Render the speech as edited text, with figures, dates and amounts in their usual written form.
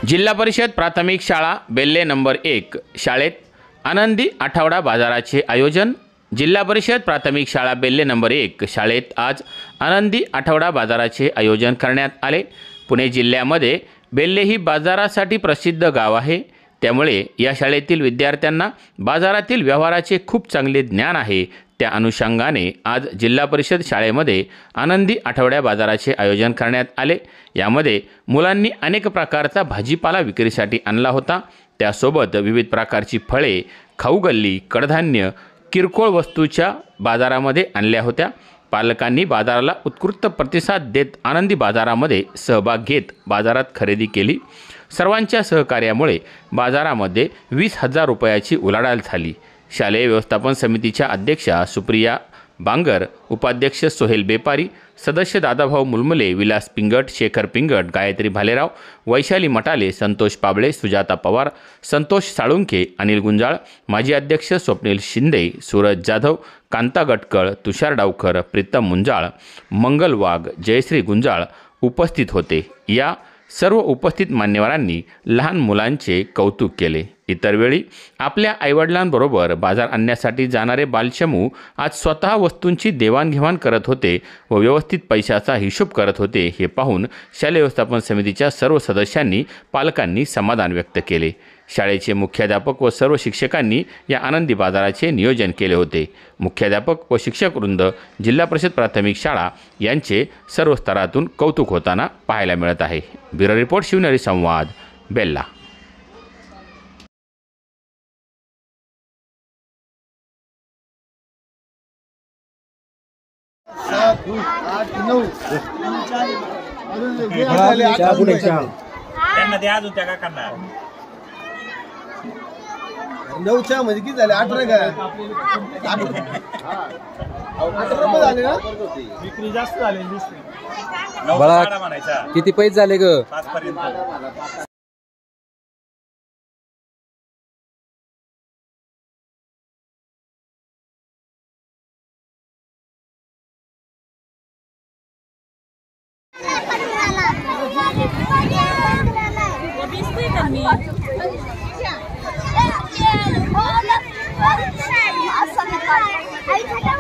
जिल्हा परिषद प्राथमिक शाळा बेल्ले नंबर 1 शाळेत आनंदी आठवडा बाजाराचे आयोजन। जिल्हा परिषद प्राथमिक शाळा बेल्ले नंबर 1 शाळेत आज आनंदी आठवडा बाजाराचे आयोजन करण्यात आले। पुणे जिल्ह्यामध्ये बेल्ले ही बाजारासाठी प्रसिद्ध गाव आहे, त्यामुळे या शाळेतील विद्यार्थ्यांना बाजारातील व्यवहाराचे खूप चांगले ज्ञान आहे। त्या अनुषंगाने आज जिल्हा परिषद शाळेमध्ये आनंदी आठवड्या बाजाराचे आयोजन करण्यात आले। यामध्ये मुलांनी अनेक प्रकारचा भाजीपाला विक्रीसाठी आणला होता। त्यासोबत विविध प्रकारची फळे, खाऊ गल्ली, कडधान्य, किरकोळ वस्तूच्या बाजारामध्ये आणल्या होत्या। पालकांनी बाजाराला उत्कृष्ट प्रतिसाद देत आनंदी बाजारामध्ये सहभाग घेत बाजारात खरेदी केली। सर्वांच्या सहकार्यामुळे बाजारामध्ये 20,000 रुपयाची उलाढाल झाली। शालेय व्यवस्थापन समितीच्या अध्यक्षा सुप्रिया बांगर, उपाध्यक्ष सोहेल बेपारी, सदस्य दादाभाऊ मुलमुले, विलास पिंगट, शेखर पिंगट, गायत्री भालेराव, वैशाली मटाले, संतोष पाबळे, सुजाता पवार, संतोष साळुंखे, अनिल गुंजाळ, माजी अध्यक्ष स्वप्नील शिंदे, सूरज जाधव, कांता गटकळ, तुषार डावकर, प्रीतम मुंजाळ, मंगल वाघ, जयश्री गुंजाळ उपस्थित होते। या सर्व उपस्थित मान्यवरांनी लहान मुलांचे कौतुक केले। इतर वेळी आपल्या आईवडिलांबरोबर बाजार आणण्यासाठी जाणारे बालचमू आज स्वतः वस्तूंची देवाणघेवाण करत होते व व्यवस्थित पैशाचा हिशोब करत होते। हे पाहून शालेय व्यवस्थापन समितीच्या सर्व सदस्यांनी, पालकांनी समाधान व्यक्त केले। शाळेचे मुख्याध्यापक व सर्व शिक्षकांनी या आनंदी बाजाराचे नियोजन केले होते। मुख्याध्यापक व शिक्षक वृंद, जिल्हा परिषद प्राथमिक शाळा यांचे सर्व स्तरातून कौतुक होताना पाहायला मिळत आहे। ब्युरो रिपोर्ट, शिवनेरी संवाद, बेल्ला। नऊच्या म्हणजे किती झाले? 8 नाही का? 8 झाले ना? विक्री जास्त झाली दिसते। बळा किती पैसे झाले ग? 5 पर्यंत। Oh,